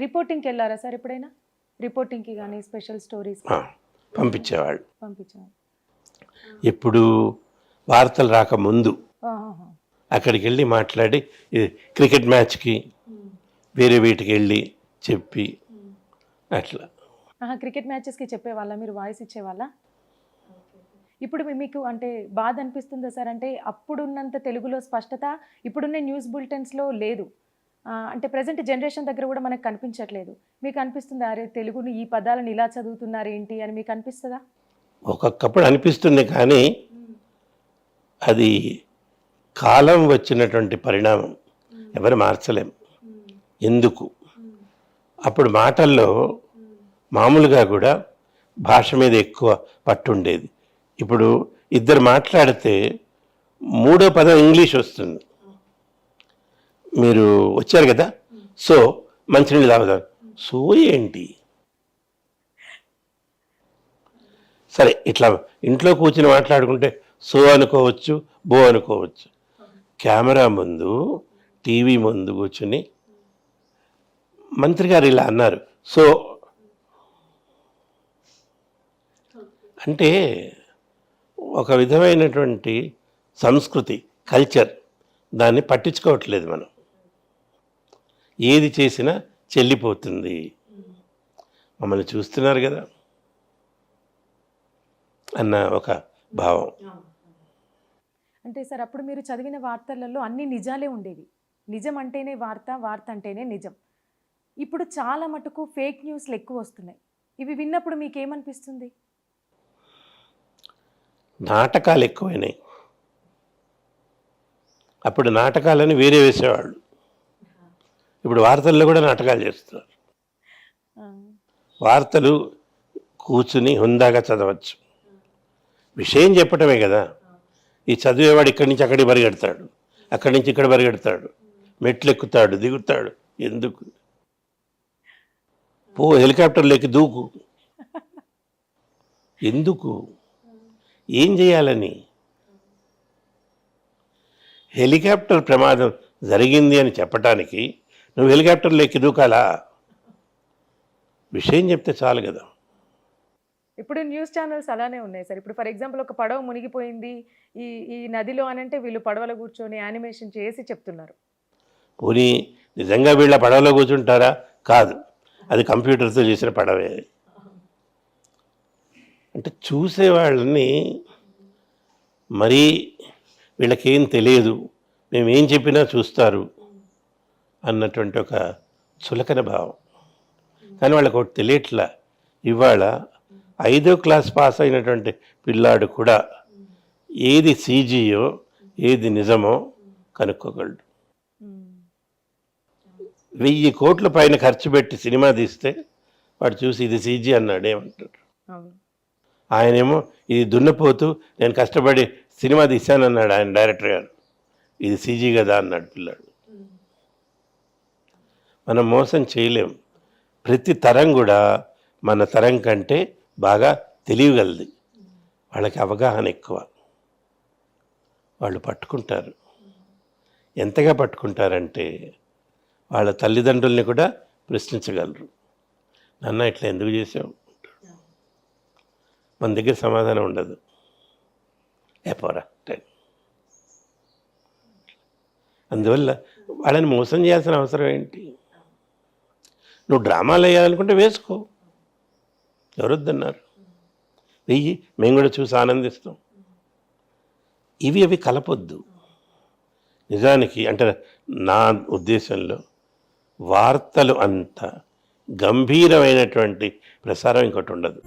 రిపోర్టింగ్కి వెళ్ళారా సార్ ఎప్పుడైనా? రిపోర్టింగ్కి కానీ స్పెషల్ స్టోరీస్ పంపించేవాళ్ళు. పంపించేవాళ్ళు. ఎప్పుడు వార్తలు రాకముందు ఆహాహా. అక్కడికి వెళ్ళి మాట్లాడి క్రికెట్ మ్యాచ్కి వేరే వీటికి వెళ్ళి చెప్పి అట్లా. క్రికెట్ మ్యాచెస్కి చెప్పేవాళ్ళ, మీరు వాయిస్ ఇచ్చేవాళ్ళ? ఇప్పుడు మీకు అంటే బాధ అనిపిస్తుందా సార్? అంటే అప్పుడున్నంత తెలుగులో స్పష్టత ఇప్పుడున్న న్యూస్ బులెటిన్స్లో లేదు. అంటే ప్రజెంట్ జనరేషన్ దగ్గర కూడా మనకు కనిపించట్లేదు. మీకు అనిపిస్తుందా అరే తెలుగుని ఈ పదాలను ఇలా చదువుతున్నారు ఏంటి అని మీకు అనిపిస్తుందా? ఒక్కొక్కప్పుడు అనిపిస్తుంది, కానీ అది కాలం వచ్చినటువంటి పరిణామం, ఎవరు మార్చలేం. ఎందుకు అప్పుడు మాటల్లో మామూలుగా కూడా భాష మీద ఎక్కువ పట్టుండేది. ఇప్పుడు ఇద్దరు మాట్లాడితే మూడో పదం ఇంగ్లీష్ వస్తుంది. మీరు వచ్చారు కదా, సో మంచినీళ్ళు తాగుతారు, సో ఏంటి? సరే, ఇట్లా ఇంట్లో కూర్చుని మాట్లాడుకుంటే సో అనుకోవచ్చు, బో అనుకోవచ్చు. కెమెరా ముందు, టీవీ ముందు కూర్చుని మంత్రి గారు ఇలా అన్నారు, సో అంటే ఒక విధమైనటువంటి సంస్కృతి, కల్చర్, దాన్ని పట్టించుకోవట్లేదు మనం. ఏది చేసినా చెల్లిపోతుంది. మమ్మల్ని చూస్తున్నారు కదా అన్న ఒక భావం. అంటే సార్ అప్పుడు మీరు చదివిన వార్తలలో అన్ని నిజాలే ఉండేవి. నిజం అంటేనే వార్త, వార్త అంటేనే నిజం. ఇప్పుడు చాలా మటుకు ఫేక్ న్యూస్లు ఎక్కువ వస్తున్నాయి. ఇవి విన్నప్పుడు మీకేమనిపిస్తుంది? నాటకాలు ఎక్కువైనాయి. అప్పుడు నాటకాలని వేరే వేసేవాళ్ళు, ఇప్పుడు వార్తల్లో కూడా నాటకాలు చేస్తున్నారు. వార్తలు కూర్చుని హుందాగా చదవచ్చు, విషయం చెప్పటమే కదా. ఈ చదివేవాడు ఇక్కడి నుంచి అక్కడికి పరిగెడతాడు, అక్కడి నుంచి ఇక్కడ పరిగెడతాడు, మెట్లు ఎక్కుతాడు, దిగుతాడు. ఎందుకు? హెలికాప్టర్లు ఎక్కి దూకు. ఎందుకు? ఏం చేయాలని? హెలికాప్టర్ ప్రమాదం జరిగింది అని చెప్పటానికి నువ్వు హెలికాప్టర్లో ఎక్కి దూకాలా? విషయం చెప్తే చాలు కదా. ఇప్పుడు న్యూస్ ఛానల్స్ అలానే ఉన్నాయి సార్. ఇప్పుడు ఫర్ ఎగ్జాంపుల్ ఒక పడవ మునిగిపోయింది ఈ ఈ నదిలో అని అంటే వీళ్ళు పడవలో కూర్చొని యానిమేషన్ చేసి చెప్తున్నారు. పోనీ నిజంగా వీళ్ళ పడవలో కూర్చుంటారా? కాదు, అది కంప్యూటర్తో చేసిన పడవే. అంటే చూసేవాళ్ళని మరీ వీళ్ళకేం తెలియదు, మేమేం చెప్పినా చూస్తారు అన్నటువంటి ఒక చులకన భావం. కానీ వాళ్ళకి ఒకటి తెలియట్లా, ఇవాళ 5వ క్లాస్ పాస్ అయినటువంటి పిల్లాడు కూడా ఏది సీజీయో ఏది నిజమో కనుక్కోగలడు. 1000 కోట్ల పైన ఖర్చు పెట్టి సినిమా తీస్తే వాడు చూసి ఇది సీజీ అన్నాడు, ఏమంటాడు? ఆయనేమో ఇది దున్నపోతూ నేను కష్టపడి సినిమా తీశానన్నాడు ఆయన డైరెక్టర్ గారు, ఇది సీజీ కదా అన్నాడు పిల్లాడు. మనం మోసం చేయలేం. ప్రతి తరం కూడా మన తరం కంటే బాగా తెలియగలది. వాళ్ళకి అవగాహన ఎక్కువ, వాళ్ళు పట్టుకుంటారు. ఎంతగా పట్టుకుంటారంటే వాళ్ళ తల్లిదండ్రుల్ని కూడా ప్రశ్నించగలరు. నాన్న ఇట్లా ఎందుకు చేసావు? మన దగ్గర సమాధానం ఉండదు. పోరా. అందువల్ల వాళ్ళని మోసం చేయాల్సిన అవసరం ఏంటి? నువ్వు డ్రామాలు వేయాలనుకుంటే వేసుకో, ఎవరొద్దన్నారు? వెయ్యి, మేము కూడా చూసి ఆనందిస్తాం. అవి కలపొద్దు. నిజానికి అంటే నా ఉద్దేశంలో వార్తలు అంత గంభీరమైనటువంటి ప్రసారం ఇంకోటి ఉండదు.